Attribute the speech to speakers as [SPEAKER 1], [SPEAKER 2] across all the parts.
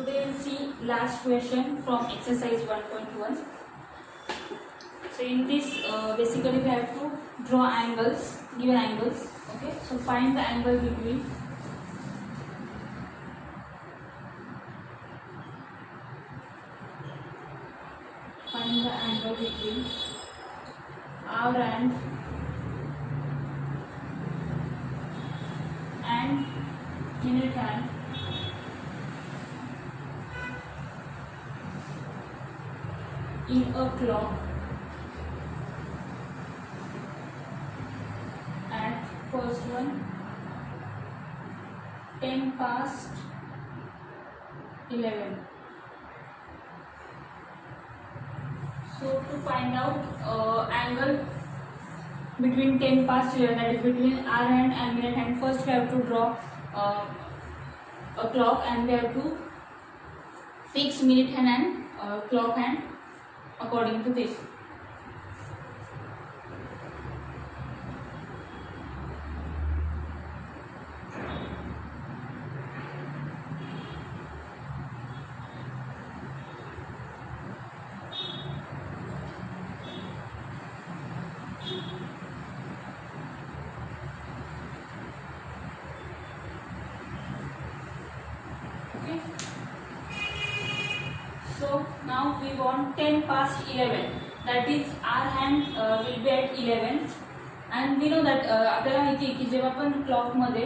[SPEAKER 1] today we'll see last question from exercise 1.1. So in this basically we have to draw angles, given angles. Okay, so find the angle between R and minute hand in a clock at first one 10 past 11. So to find out angle between 10 past 11, that is between R hand and minute hand, first we have to draw a clock and we have to fix minute hand and clock hand according to this. Okay. So now we want 10 past 11, that is our hand will be at 11 and we know that आपल्याला माहिती आहे की जेव्हा आपण clock मध्ये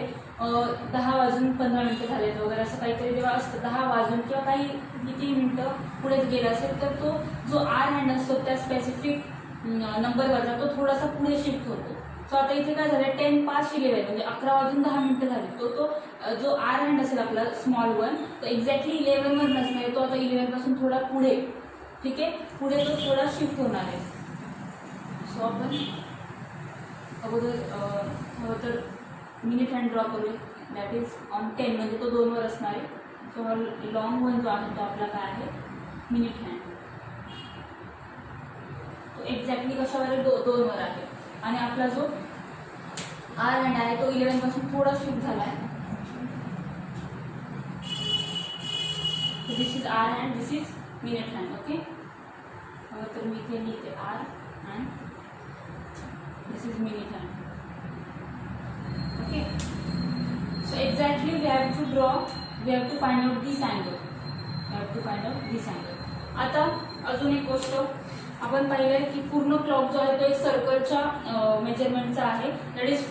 [SPEAKER 1] 10 वाजून 15 मिनिटं झालेत वगैरे असं काहीतरी जेव्हा असतं 10 वाजून किंवा काही किती मिनिटं पुढे गेलं असेल तर तो जो आर हँड असतो त्या स्पेसिफिक नंबरवरचा तो थोडासा पुढे शिफ्ट होतो. सो आता इथे काय झालं 10 past 11 म्हणजे 11 वाजून 10 मिनिटं झाली. तो जो आर हँड असेल आपला स्मॉल वन तो एक्झॅक्टली 11 वर नसणार, तो आता 11 पासून थोडा पुढे, ठीक आहे, पुढे तो थोडा शिफ्ट होणार आहे. सो आपण अगोदर हवं तर मिनिट हँड ड्रॉ करूया, दॅट इज ऑन 10 म्हणजे तो 2 वर असणार आहे. सो हा लॉंग वन जो आहे तो आपला काय आहे मिनिट हँड, तो एक्झॅक्टली कशावर आहे 2 वर आहे आणि आपला जो आर हँड आहे तो 11 पासून थोडा शिफ्ट झाला आहे. This is hour hand, this is minute hand. Okay, तर मी इथे लिहिते hour hand, this is minute hand. Okay, so exactly we have to draw, we have to find out this angle, we have to find out this angle. आता अजून एक गोष्ट आपण पाहिलंय की पूर्ण क्लॉक जो आहे तो एक सर्कलच्या मेजरमेंटचा आहे, that is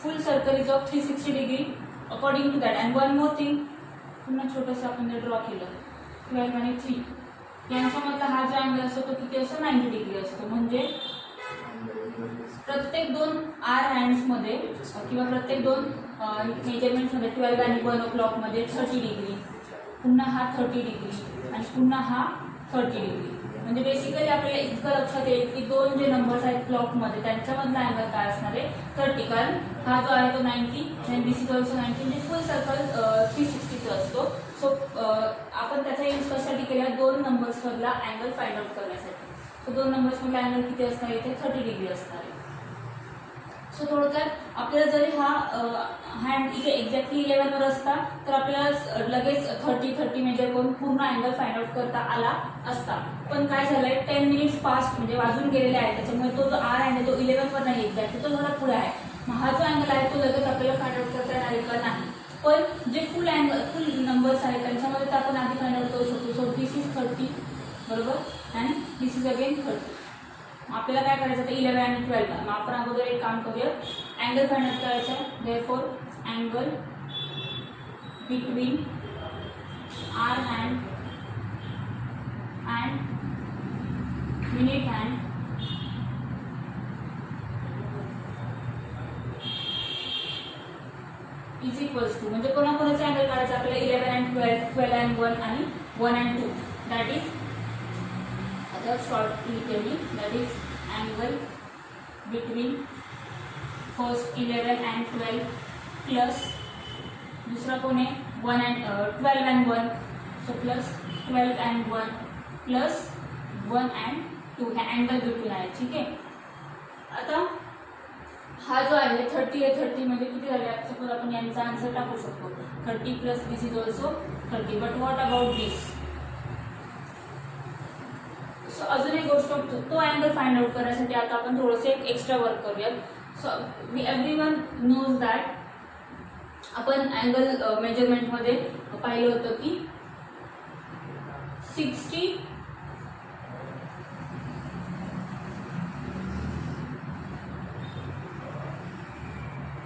[SPEAKER 1] full circle is of 360 degree according to that. And one more thing, पुन्हा छोटंसं आपण ड्रॉ केलं 12 आणि 3 यांच्यामधला हा जो अँगल असतो तो किती असतो 90 डिग्री असतो. म्हणजे प्रत्येक 2 आर हँड्समध्ये किंवा प्रत्येक 2 मेजरमेंट्समध्ये 12 आणि 1 o'clock मध्ये 30 डिग्री, पुन्हा हा 30 डिग्री आणि पुन्हा हा 30 डिग्री. म्हणजे बेसिकली आपल्याला इतकं लक्षात येईल की 2 जे नंबर्स आहेत क्लॉकमध्ये त्यांच्यामधला अँगल काय असणार आहे 30, कारण हा जो आहे तो 90 आणि दिस इज ऑल्सो 90 म्हणजे फुल सर्कल 360चा असतो. सो आपण त्याचा यूज कशासाठी केला 2 नंबर्समधला अँगल फाइंड आउट करण्यासाठी. सो 2 नंबर्समधला अँगल किती असणार इथे 30 डिग्री असणार आहे. सो थोडक्यात आपल्याला जरी हा हँड इथे एक्झॅक्टली 11 वर असता तर आपल्याला लगेच 30 मेजर करून पूर्ण अँगल फाइंड आउट करता आला असता. पण काय झालंय 10 मिनिट्स पास्ट म्हणजे वाजून गेलेले आहे, त्याच्यामुळे तो जो आर आहे तो 11 वर नाही एक्झॅक्टली, तो थोडा पुढे आहे. मग हा जो अँगल आहे तो लगेच आपल्याला फाइंड आउट करता येणार का नाही, पण जे फुल नंबर्स आहेत त्यांच्यामध्ये तर आपण आधी फाइंड आउट करू शकतो. सो दिस इज 30 बरोबर अँड दिस इज अगेन 30. आपल्याला काय करायचं आता 11 आणि 12. मग आपण अगोदर एक काम करूया, अँगल फाइंड आउट करायचा आहे. Therefore angle between hour hand and minute hand is equals to, म्हणजे कोणाकोणाचा अँगल काढायचा आपल्याला 11 and 12, 12 and 1 आणि 1 and 2. दॅट इज आता शॉर्ट लिहिते, that is angle between first 11 and 12 plus दुसरा कोण आहे 12 and 1, so plus 12 and 1 plus 1 and 2 हे अँगल बिटवीन आहे. ठीक आहे, आता हा जो आहे 30 आहे 30 म्हणजे किती झाले सपोज आपण यांचा आन्सर टाकू शकतो 30 plus this is also 30 but what about this. So अजून एक गोष्ट तो अँगल फाइंड आउट करण्यासाठी आता आपण थोडंसं एक एक्स्ट्रा वर्क करूयात. सो एव्हरीवन नोज दॅट आपण अँगल मेजरमेंटमध्ये पाहिलं होतं की 60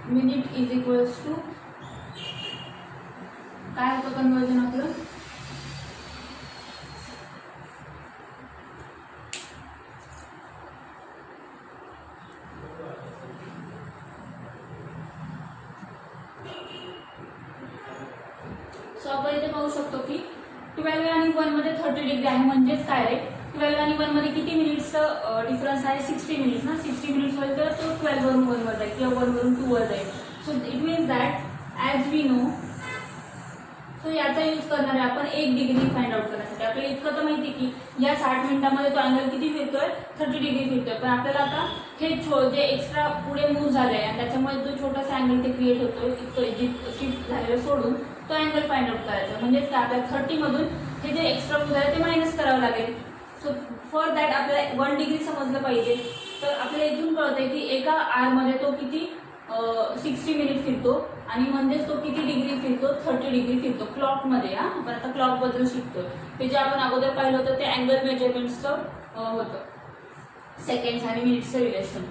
[SPEAKER 1] मिनिट इज इक्वल्स टू काय होतं कन्वर्जन आपलं सो आपण इथे पाहू शकतो की 12 आणि 1 मध्ये 30 डिग्री आहे म्हणजेच काय रे 12 आणि 1 मध्ये किती मिनिट्सचं डिफरन्स आहे 60 मिनिट्स ना 60 मिनिट्स वर तर तो 12 वरून 1 वर जाईल किंवा 1 वरून 2 वर जाईल. So it means that as we know so याचा यूज करणार आहे आपण 1 डिग्री फाइंड आउट करण्यासाठी. आपल्याला इतकं तर माहिती की या 60 मिनिटांमध्ये तो अँगल किती फिरतोय 30 डिग्री फिरतोय पण आपल्याला आता हे जे एक्स्ट्रा पुढे मूव्ह झाले आणि त्याच्यामुळे जो छोटासा अँगल ते क्रिएट होतोय इतकं शिफ्ट झालेलं सोडून तो अँगल फाइंड आउट करायचा म्हणजेच काय आपल्याला 30 मधून हे जे एक्स्ट्रा मूव्ह झाले ते मायनस करावं लागेल. सो फॉर दॅट आपल्याला 1 डिग्री समजलं पाहिजे. तर आपल्याला इथून कळतंय की एका आर मध्ये तो किती 60 मिनिट फिरतो आणि म्हणजेच तो किती डिग्री फिरतो 30 डिग्री फिरतो क्लॉकमध्ये. आपण आता क्लॉक बद्दल शिकतोय ते जे आपण अगोदर पाहिलं होतं ते अँगल मेजरमेंटचं होतं सेकंड्स आणि मिनिट्सचं relation.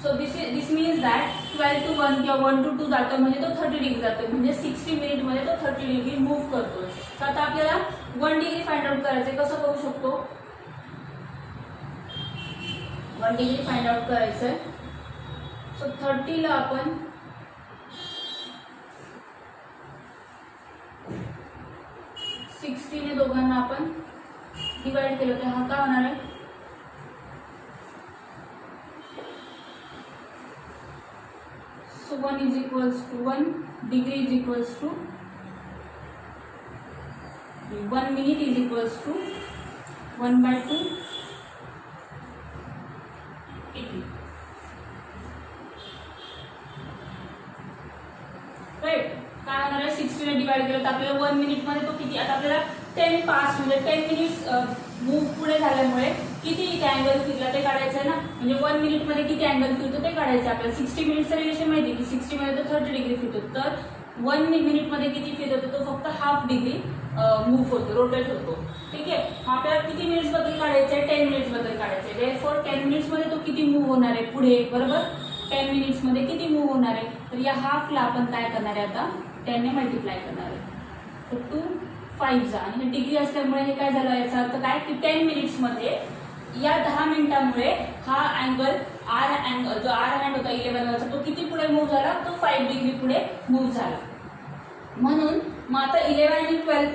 [SPEAKER 1] So this means that 12 to 1 किंवा 1 to 2 जातो म्हणजे तो 30 डिग्री जातो म्हणजे 60 मिनिटमध्ये तो 30 डिग्री मूव्ह करतोय. तर आता आपल्याला 1 डिग्री फाइंड आउट करायचं कसं करू शकतो 1 डिग्री फाइंड आउट करायचंय. सो 30 ला आपण 60 ने दोघांना आपण डिवाइड केलं तर हा काय होणार आहे so 1 is equals to 1 degree is equals to 1 minute is equals to 1/2 degree. Right काय होणार आहे 60 ने डिवाइड केलं तर आपल्याला 1 मिनिट मध्ये तो किती आता आपल्याला 10 पास म्हणजे 10 मिनिट्स मूव्ह पुढे झाल्यामुळे किती इथे अँगल फिरला ते काढायचं आहे ना म्हणजे 1 मिनिट मध्ये किती अँगल फिरतो ते काढायचं आपल्याला. 60 मिनिटचं रिलेशन माहिती की 60 मध्ये तो 30 डिग्री फिरतो तर 1 मिनिट मध्ये किती फिरतो तो फक्त हाफ डिग्री मूव्ह होतो रोटेट होतो. ठीक आहे आपल्याला किती मिनिट्स बद्दल काढायचं आहे 10 मिनिट्स बद्दल काढायचं आहे. देअरफॉर 10 मिनिट्स मध्ये तो किती मूव्ह होणार आहे पुढे बरोबर 10 मिनिट्स मध्ये किती मूव्ह होणार आहे तर या हाफला आपण काय करणार आहे आता 10 ने मल्टिप्लाय करणार आहे. तर 2 5 जा आणि डिग्री असल्यामुळे हे काय झालं याचा अर्थ काय की 10 मिनिट्स मध्ये या 10 मिनिटांमुळे हा अँगल आर अँगल जो आर हँड होता 11 वरचा तो किती पुढे मूव्ह झाला तो 5 डिग्री पुढे मूव्ह झाला. म्हणून मग आता 11 आणि 12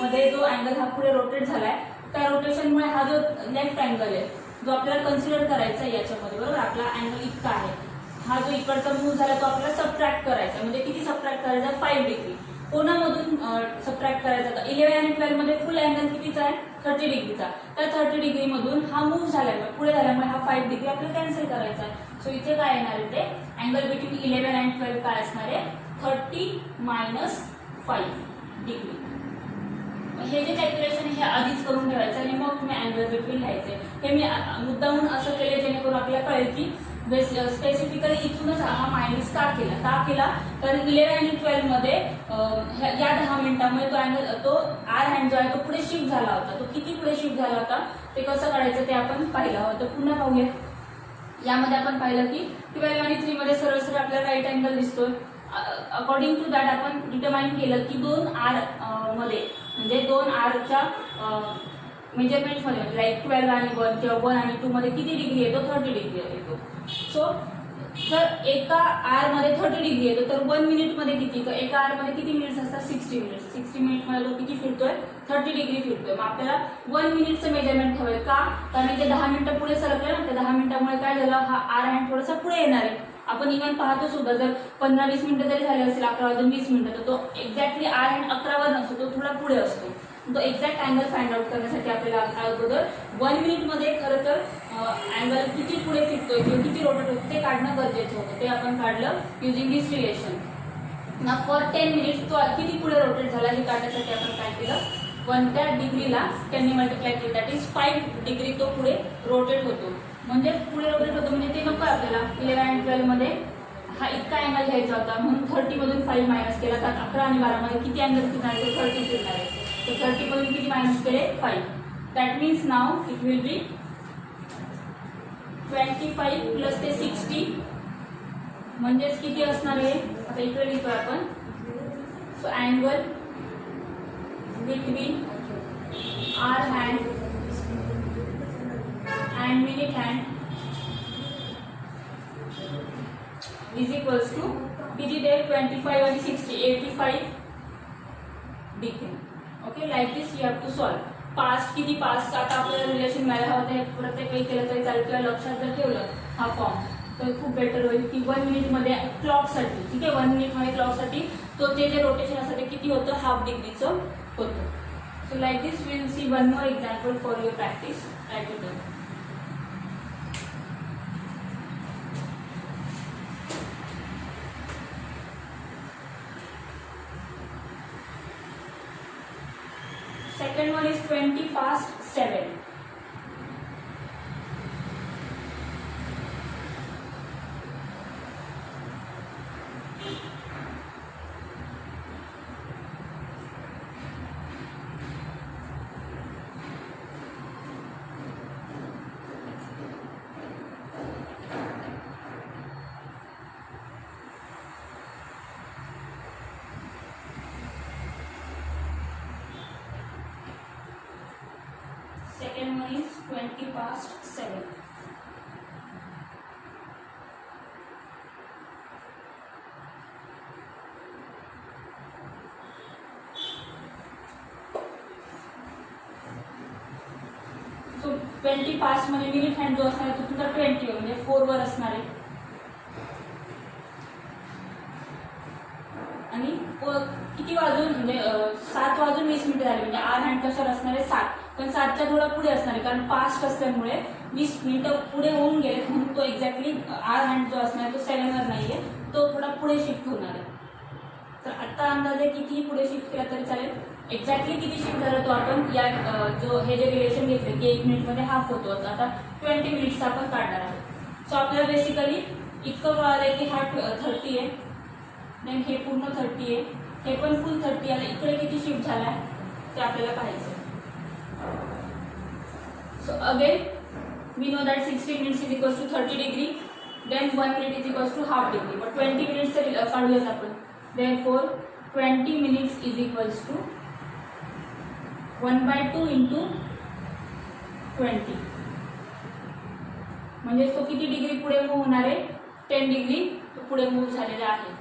[SPEAKER 1] मध्ये जो अँगल हा पुढे रोटेट झालाय त्या रोटेशनमुळे हा जो लेफ्ट अँगल आहे जो आपल्याला कन्सिडर करायचा आहे याच्यामध्ये बरोबर आपला अँगल इतका आहे हा जो इकडचा मूव्ह झाला तो आपल्याला सबट्रॅक्ट करायचा म्हणजे किती सबट्रॅक्ट करायचा 5 डिग्री. कोणामधून सबट्रॅक्ट करायचा होता 11 आणि 12 मध्ये फुल अँगल कितीचा आहे 30 डिग्रीचा. त्या 30 डिग्री मधून हा मूव्ह झाल्यामुळे पुढे झाल्यामुळे हा 5 डिग्री आपल्याला कॅन्सल करायचा आहे. सो इथे काय येणार आहे ते अँगल बिटवीन 11 अँड 12 काय असणार आहे 30 मायनस 5 डिग्री. हे जे कॅल्क्युलेशन हे आधीच करून ठेवायचं आणि मग तुम्ही अँगल बिटवीन लिहायचे. हे मी मुद्दामून असं केले जेणेकरून आपल्याला कळेल की स्पेसिफिकली इथूनच हा मायनस का केला कारण 11 आणि 12 मध्ये या 10 मिनिटांमुळे तो अँगल तो आर हँड जो आहे तो पुढे शिफ्ट झाला होता. तो किती पुढे शिफ्ट झाला होता ते कसं काढायचं ते आपण पाहिलं होतं. पुन्हा पाहूया यामध्ये आपण पाहिलं की 12 आणि 3 मध्ये सरळ सरळ आपल्याला राईट अँगल दिसतोय. अकॉर्डिंग टू दॅट आपण डिटरमाइन केलं की 2 आर मध्ये म्हणजे 2 आरच्या मेजरमेंट्स मध्ये लाईक 12 आणि 1 किंवा 1 आणि 2 मध्ये किती डिग्री येतो 30 डिग्री येतो. सो जर एका आर मध्ये 30 डिग्री येतो तर 1 मिनिट मध्ये किती तर एका आर मध्ये किती मिनिट्स असतात 60 मिनिट्स. 60 मिनिट मध्ये तो किती फिरतोय 30 डिग्री फिरतोय. मग आपल्याला 1 मिनिटचं मेजरमेंट हवंय का कारण ते 10 मिनिटं पुढे सरकले ना त्या 10 मिनिटांमुळे काय झालं हा आर हँड थोडासा पुढे येणार आहे. आपण इव्हन पाहतो सुद्धा जर 15-20 मिनिटं जरी झाले असेल 11 वाजून 20 मिनिटं तर तो एक्झॅक्टली आर हँड 11 वर नसतो तो थोडा पुढे असतो. तो एक्झॅक्ट अँगल फाइंड आउट करण्यासाठी आपल्याला अगोदर 1 मिनिटमध्ये खरं तर अँगल किती पुढे फिरतोय किंवा किती रोटेट होतो ते काढणं गरजेचं होतं. ते आपण काढलं युजिंग दिस रिलेशन. ना फॉर 10 मिनिट्स तो किती पुढे रोटेट झाला हे काढण्यासाठी आपण काय केलं, 1 त्या डिग्रीला 10 ने मल्टिप्लाय केलं, दॅट इज 5 डिग्री तो पुढे रोटेट होतो. म्हणजे पुढे रोटेट होतो म्हणजे ते नको आपल्याला. 11 आणि 12 मध्ये हा इतका अँगल घ्यायचा होता म्हणून 30 मधून 5 मायनस केला, कारण 11 आणि 12 मध्ये किती अँगल फिरणार आहे, 30 फिरणार आहे. तर 30 मधून किती मायनस केले, 5. That means now it will be 25 plus ते 60 म्हणजेच किती असणार आहे. आता इकडे लिहितो आपण. So angle between hour hand and minute hand is equals to किती दे 25 आणि 60 85 degree. Okay, like this you have to solve. Past किती पास्ट आता आपल्याला रिलेशन मिळायला हवं, ते प्रत्येक वेळी केलं तरी चालेल किंवा लक्षात जर ठेवलं हा फॉर्म तर खूप बेटर होईल की 1 मिनिटमध्ये क्लॉकसाठी, ठीक आहे, 1 मिनिटमध्ये क्लॉकसाठी तो ते जे रोटेशन असतं ते किती होतं, हाफ डिग्रीचं होतं. So like this we will see one more example for your practice. Try to do. Second one is 20 past 7. Second one is 20 past 7. So 20 past मध्ये मिनिट हँड जो असणार आहे तो तुमचा 20 म्हणजे 4 वर असणार आहे आणि किती वाजून म्हणजे 7 वाजून 20 मिनिटं झाली म्हणजे आर हँड कशावर असणार आहे 7, पण 7च्या थोडा पुढे असणार आहे कारण पास्ट असल्यामुळे 20 मिनिटं पुढे होऊन गेले म्हणून तो एक्झॅक्टली आर हँड जो असणार तो 7 वर नाहीये, तो थोडा पुढे शिफ्ट होणार आहे. तर आता अंदाजे कितीही पुढे शिफ्ट केला तरी चालेल. एक्झॅक्टली किती शिफ्ट झाला तो आपण या जो हे जे रिलेशन घेतले की 1 मिनिटमध्ये हाफ होतो, आता 20 मिनिट्स आपण काढणार आहोत. सो आपल्याला बेसिकली इतकं कळालंय की हा 30 आहे, देन हे पूर्ण 30 आहे, हे पण फुल 30 आहे. इकडे किती शिफ्ट झाला आहे ते आपल्याला पाहायचं. So again we know that 60 minutes is equals to 30 degree, then 1 minute is equals to half degree, but 20 minutes से काढूयाच आपण. Therefore 20 minutes is equals to 1/2 into 20 म्हणजे तो किती डिग्री पुढे मूव्ह होणार आहे, 10 डिग्री तो पुढे मूव्ह झालेला आहे.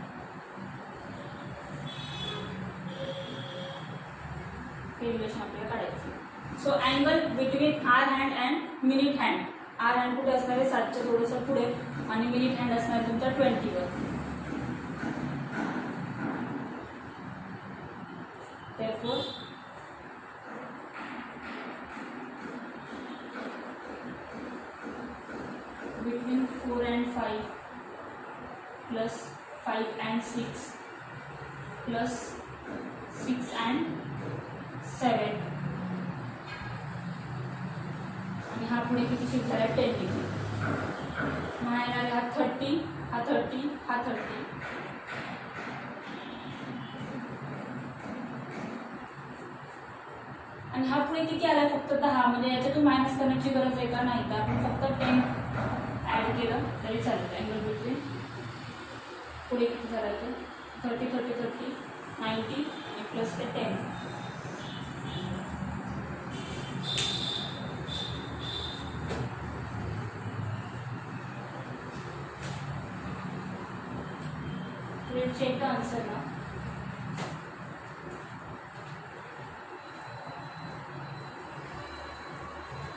[SPEAKER 1] हे रिलेशन आपल्याला काढायचं. So angle between hour hand and minute hand. Hour hand कुठे असणार आहे 7च्या थोडंसं पुढे आणि मिनिट हँड असणार आहे तुमचा 20 वर. Therefore between 4 and 5 plus 5 and 6 plus 6 and 7 आणि हा पुढे किती शिफ्ट झाला 10 डिग्री. मग येणार हा 30, हा 30, हा 30. आणि हा पुढे किती आला फक्त 10, म्हणजे याच्यातून मायनस करण्याची गरज आहे का नाही, तर आपण फक्त 10 ऍड केलं तरी चालेल. अँगल बिटवीन पुढे किती झाला तर 30, 30, 30, 90 प्लस ते 10. Let's check the answer now.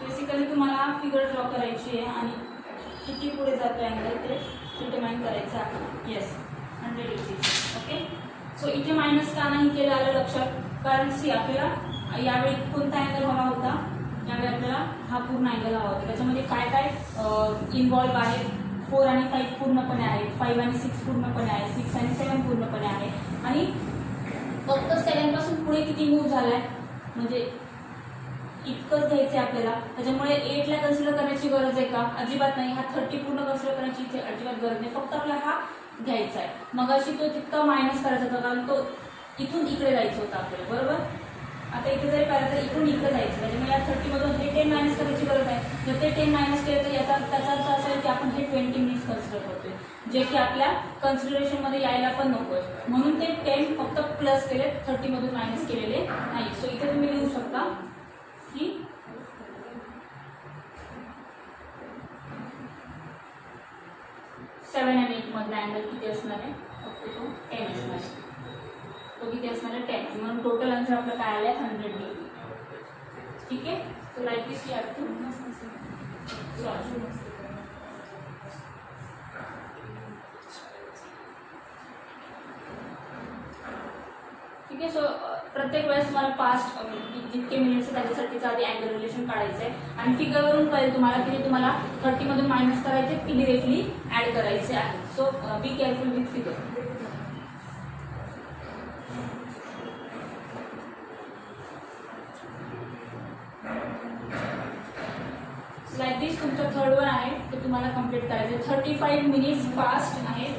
[SPEAKER 1] Basically तुम्हाला फिगर ड्रॉ करायची आहे आणि किती पुढे जातो अँगल ते डिटरमाइन करायचं आहे. Yes 100 degree. ओके, सो इथे मायनस का नाही केलं आलं लक्षात, कारण सी आपल्याला यावेळी कोणता अँगल हवा होता, यावेळी आपल्याला हा पूर्ण अँगल हवा होता. त्याच्यामध्ये काय काय इन्व्हॉल्व आहेत, 4 आणि 5 पूर्णपणे आहेत, 5 आणि 6 पूर्णपणे आहे, 6 आणि 7 पूर्णपणे आहे, आणि फक्त 7 पासून पुढे किती मूव्ह झालाय म्हणजे इतकंच घ्यायचं आहे आपल्याला. त्याच्यामुळे 8ला कन्सिडर करण्याची गरज आहे का, अजिबात नाही. हा 30 पूर्ण कन्सिडर करण्याची इथे अजिबात गरज नाही, फक्त आपल्याला हा घ्यायचा आहे. मग अशी तो तितका मायनस करायचा होता, कारण तो इथून इकडे जायचं होतं आपल्याला, बरोबर. आता इथे जरी पाहिलं तर इकडून इकडे जायचं, त्याच्यामुळे या 30 मधून हे 10 मायनस करायची गरज आहे. जर ते 10 मायनस केलं तर त्याचा अर्थ असा आहे की आपण हे 20 मिनिट्स कन्सिडर करतोय, जे की आपल्या कन्सिडरेशनमध्ये यायला पण नकोय. म्हणून ते 10 फक्त प्लस केले, 30 मधून मायनस केलेले नाही. सो इथे तुम्ही लिहू शकता की 7 आणि 8 मधला अँगल किती असणार आहे, फक्त तो 10 असणार आहे. तो किती असणार आहे, 10. म्हणून टोटल आन्सर आपलं काय आलं आहे, 100 डिग्री. ठीक आहे. So like this you have to solve. ठीक आहे. सो प्रत्येक वेळेस तुम्हाला पास्ट जितके मिनिट्स त्याच्यासाठीचा आधी अँगल रिलेशन काढायचं आहे, आणि फिगरवरून कळेल तुम्हाला की तुम्हाला 30 मधून मायनस करायचे की डिरेक्टली ऍड करायचे आहे. So be careful with figure. Like this तुमचं थर्ड वन आहे, ते तुम्हाला कम्प्लीट करायचं. 35 मिनिट्स पास्ट आहेत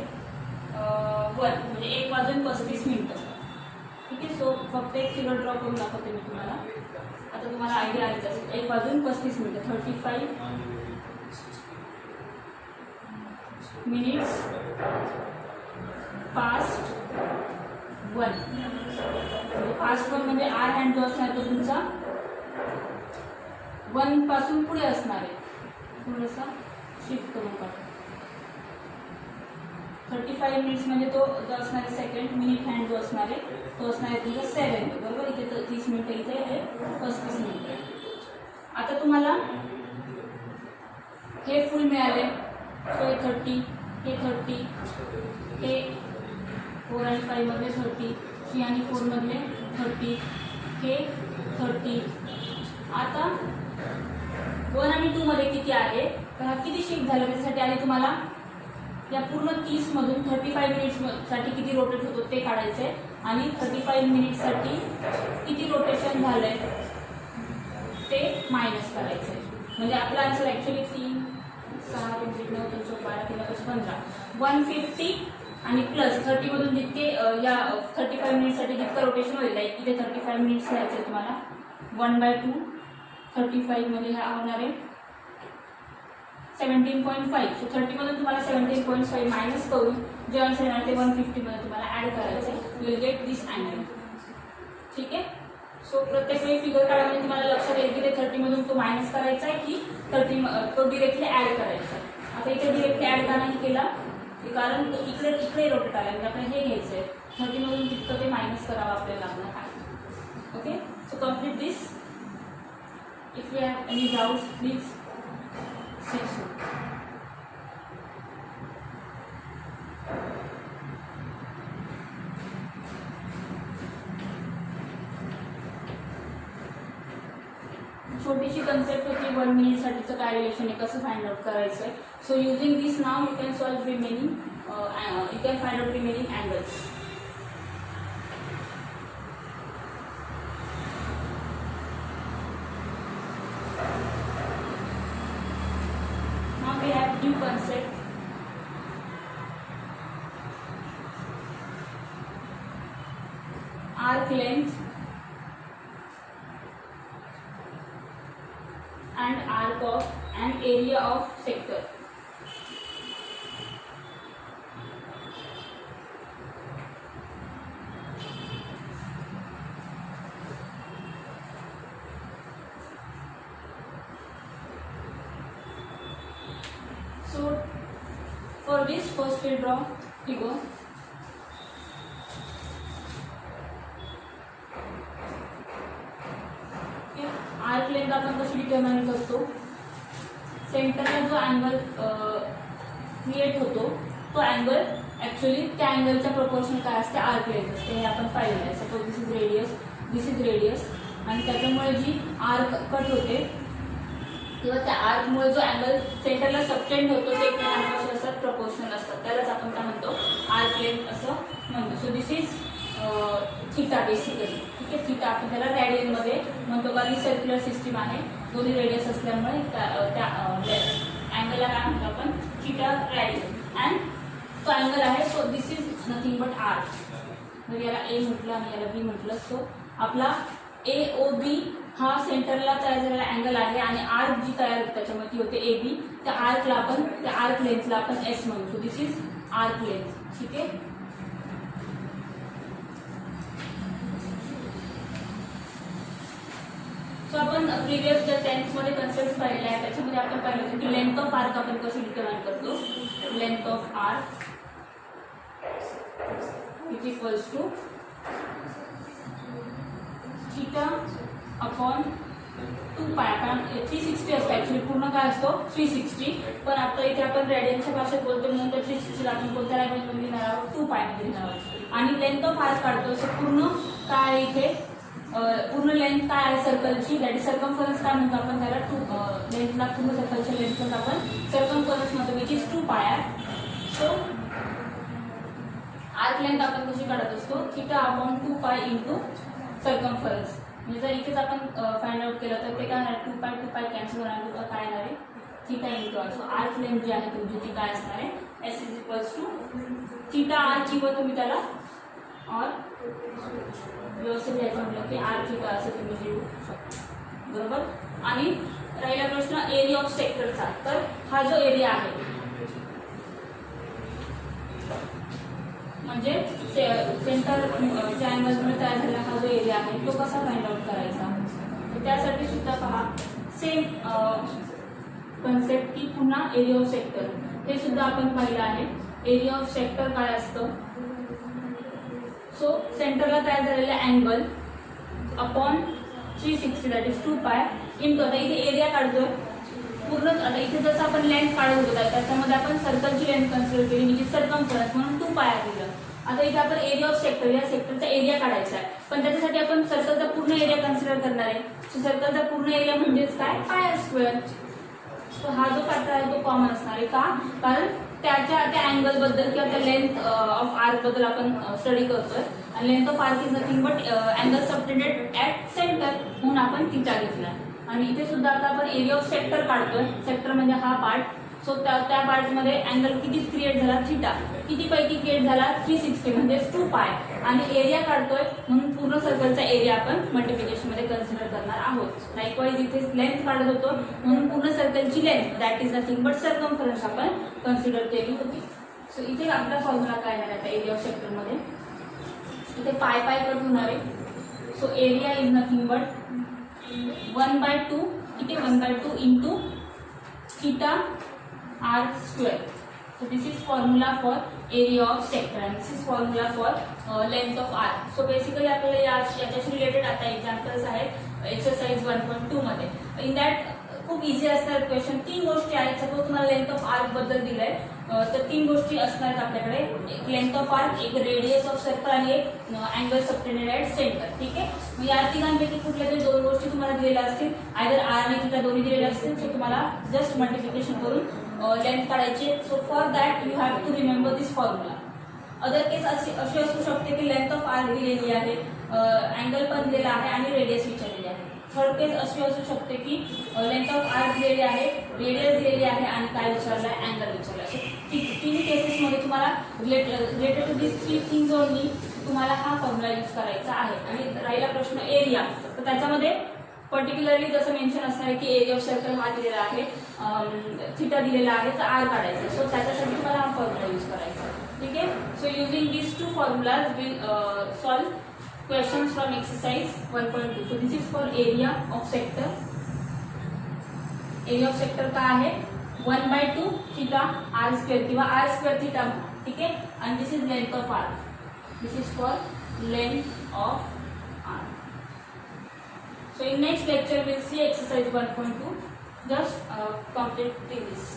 [SPEAKER 1] 1 म्हणजे 1 वाजून 35 मिनिटं. ठीक आहे. सो फक्त एक फिगर ड्रॉ करून दाखवते मी तुम्हाला. आता तुम्हाला आयडिया आलीच असेल. 1 वाजून 35 मिनिटं, 35 मिनिट्स पास्ट 1. पास्ट 1 म्हणजे आर हँड जो असणार तो तुमचा 1 पासून पुढे असणार आहे. थोडंसा शिफ्ट करून काढा. 35 मिनिट्स म्हणजे तो जो असणार आहे सेकंड, मिनिट हँड जो असणार आहे तो असणार आहे तुमचा 7, बरोबर. इथे तर 30 मिनिटं, इथे हे 35 मिनिटं. आता तुम्हाला हे फुल मिळाले. सो हे 30, हे 30, हे 4 आणि 5 मधले 30, 3 आणि 4 मधले 30, हे 30. आता 1 आणि 2 मध्ये किती आहे, तर हा किती शिफ्ट झाला त्याच्यासाठी आधी तुम्हाला या पूर्ण 30 मधून 35 मिनिट्स साठी किती रोटेट होतो ते काढायचं आहे, आणि 35 मिनिट्ससाठी किती रोटेशन झालंय ते मायनस करायचं आहे. म्हणजे आपला आन्सर ॲक्च्युली 3, 6, 3, 9, 3, 12, 13, 15, 150 आणि प्लस 30 मधून जितके या 35 मिनिट्ससाठी जितकं रोटेशन होईल, लाईक इथे 35 मिनिट्स घ्यायचे आहे तुम्हाला. 1/2 35 मध्ये हा होणार आहे 17.5. सो 30 मधून तुम्हाला 17.5 मायनस करून जे आन्सर येणार ते 150 मध्ये तुम्हाला ऍड करायचं आहे. You will get this angle. ठीक आहे. सो प्रत्येक वेळी फिगर काढल्याने तुम्हाला लक्षात येईल की ते 30 मधून तो मायनस करायचा आहे की 30 तो डिरेक्टली ऍड करायचा आहे. आता इथे डिरेक्टली ऍड का नाही केला, कारण तो इकडे रोटेट आला, म्हणजे आपल्याला हे घ्यायचं आहे. 30 मधून तितकं ते मायनस करावं आपल्याला लागणार आहे. Okay. So complete this. If you have any doubts, please say so. छोटीशी कन्सेप्ट होती 1 मिनिट साठीचं काय रिलेशन आहे, कसं फाइंड आउट करायचं आहे. So using this now you can solve remaining, you can find out remaining angles. We have new concept. Arc length and arc of and area of sector. So for this first we'll draw figure. Arc length आपण कशी determine करतो, सेंटरला जो angle create होतो तो angle actually त्या अँगलच्या proportion काय असते, आर्क लेंथ असते. हे आपण पाहिलं आहे. Suppose this is radius, this is radius, आणि त्याच्यामुळे जी आर्क कट होते किंवा त्या आर्कमुळे जो अँगल सेंटरला सबटेंड होतो ते एकमेकांपासून असतात, प्रपोर्शनल असतात, त्यालाच आपण काय म्हणतो, आर्क लेंथ असं म्हणतो. So this is theta basically. ठीक आहे, थीटा आपण त्याला रॅडियनमध्ये म्हणतो कारण ही सर्क्युलर सिस्टीम आहे, दोन्ही रेडियस असल्यामुळे त्या अँगलला काय म्हणतो आपण, थीटा रॅडियन. अँड तो अँगल आहे, so this is nothing but r. जर याला ए म्हटलं आणि याला बी म्हटलं, सो आपला AOB हा सेंटरला तयार झालेला अँगल आहे आणि आर्क जी तयार होते त्याच्यामध्ये होते AB. त्या आर्कला आपण, त्या आर्क लेंथला आपण S म्हणू. So this is arc length. ठीक आहे. सो आपण प्रिव्हियस जर 10th मध्ये कन्सेप्ट पाहिले आहे त्याच्यामध्ये आपण पाहिलं होतं की लेंथ ऑफ आर्क आपण कशी डिटरमाइन करतो. Length of arc is equals to theta upon 2 pi. कारण 360 असतो, ऍक्च्युली पूर्ण काय असतो 360, पण आता इथे आपण रेडियनच्या भाषेत बोलतो म्हणून तर 360 आपण कोणत्या लँग्वेजमध्ये लिहिणार आहोत, 2 पाय मध्ये लिहिणार आहोत. आणि लेंथ ऑफ आर्क काढतो, सो पूर्ण काय आहे इथे, पूर्ण लेंथ काय आहे सर्कलची, दॅट इज सर्कमफरन्स. काय म्हणतो आपण त्याला, लेंथला पूर्ण सर्कलच्या लेंथला आपण सर्कमफरन्स म्हणतो, विच इज 2 पाय आहे. सो आर्क लेंथ आपण कशी काढत असतो, theta upon 2 pi into circumference. म्हणजे जर इथेच आपण फाइंड आउट केलं तर ते काय होणार, 2 पाय कॅन्सल होणार, तर काय येणार आहे, theta into R. So arc length जी आहे तुमची ती काय असणार आहे, S is equals to theta R, किंवा तुम्ही त्याला और व्यवस्थित घ्यायचं म्हटलं की आर थीटा असं तुम्ही लिहू शकता. बरोबर. आणि राहिला प्रश्न एरिया ऑफ सेक्टरचा. तर हा जो एरिया आहे म्हणजे सेंटर च्या अँगलमुळे तयार झालेला हा जो एरिया आहे तो कसा फाइंड आउट करायचा, तर त्यासाठी सुद्धा पहा सेम कन्सेप्ट की पुन्हा एरिया ऑफ सेक्टर हे सुद्धा आपण पाहिलं आहे. एरिया ऑफ सेक्टर काय असतं, सो सेंटरला तयार झालेला angle upon 360 that is 2 pi into, आता इथे एरिया काढतोय पूर्ण. आता इथे जसं आपण लेंथ काढत होतो त्याच्यामध्ये आपण सर्कलची लेंथ कन्सिडर केली म्हणजे सर्कमफरन्स म्हणून 2 पाय दिलं. आता इथे आपण एरिया ऑफ सेक्टर, या सेक्टरचा एरिया काढायचा आहे, पण त्याच्यासाठी आपण सर्कलचा पूर्ण एरिया कन्सिडर करणार आहे. सो सर्कलचा पूर्ण एरिया म्हणजेच काय, पाय स्क्वेअर. सो हा जो फॅक्टर आहे तो कॉमन असणार आहे. का, कारण त्या अँगल बद्दल किंवा त्या लेंथ ऑफ आर्क बद्दल आपण स्टडी करतोय आणि length of arc is nothing but angle subtended at centre, म्हणून आपण थीटा घेतला. आणि इथे सुद्धा आता आपण एरिया ऑफ सेक्टर काढतोय, सेक्टर म्हणजे हा पार्ट. सो त्या पार्टमध्ये अँगल किती क्रिएट झाला, थीटा किती पैकी क्रिएट झाला, 360 म्हणजे 2 पाय. आणि एरिया काढतोय म्हणून पूर्ण सर्कलचा एरिया आपण मल्टिप्लिकेशन मध्ये कन्सिडर करणार आहोत. लाईकवाईज इथे लेंथ काढत होतो म्हणून पूर्ण सर्कलची length that is nothing but circumference आपण कन्सिडर केली होती. सो इथे आपला फॉर्म्युला काय आहे आता एरिया ऑफ सेक्टर मध्ये, इथे पाय कट होणार आहे. So area is nothing but 1/2, ठीक आहे, 1/2 into theta r square. So this is formula for area of sector and this is formula for length of arc. So basically आपल्याला याच्याशी related आता एक्झाम्पल्स आहेत एक्सरसाइज 1.2 मध्ये. In that खूप easy असणार question. 3 गोष्टी आहेत. सपोज तुम्हाला लेंथ ऑफ आर्क बद्दल दिलंय तर 3 गोष्टी असणार आहेत आपल्याकडे, एक लेंथ ऑफ आर्क, एक रेडियस ऑफ सर्कल आणि एक अँगल सबटेंडेड ऍट सेंटर. ठीक आहे, मग या तिघांपैकी कुठल्या तरी 2 गोष्टी तुम्हाला दिलेल्या असतील, आयदर आर आणि थीटा दोन्ही दिलेल्या असतील. सो तुम्हाला जस्ट मल्टिप्लिकेशन करून लेंथ काढायची. So for that you have to remember this formula. Other case अशी असू शकते की लेंथ ऑफ आर्क दिलेली आहे, अँगल पण दिलेला आहे आणि रेडियस विचारलेली आहे. थर्ड केस अशी असू शकते की लेंथ ऑफ आर्क दिलेली आहे, रेडियस दिलेली आहे आणि काय विचारलं आहे, अँगल विचारला आहे. तिन्ही केसेसमध्ये तुम्हाला related to this 3 things only तुम्हाला हा फॉर्म्युला यूज करायचा आहे. आणि राहिला प्रश्न एरिया, तर त्याच्यामध्ये पर्टिक्युलरली जसं मेन्शन असणार आहे की एरिया ऑफ सर्कल हा दिलेला आहे, थीटा दिलेला आहे, तर आर काढायचा. सो त्याच्यासाठी तुम्हाला हा फॉर्म्युला यूज करायचा. ठीक आहे, so using this 2 formulas will solve questions from exercise 1.2. So this is for area of sector. Area of sector का आहे 1/2 थीटा r स्क्वेअर किंवा r स्क्वेअर थीटा. ठीक आहे, and this is length of r. This is for length of r. So in next lecture we'll see exercise 1.2. Just complete this.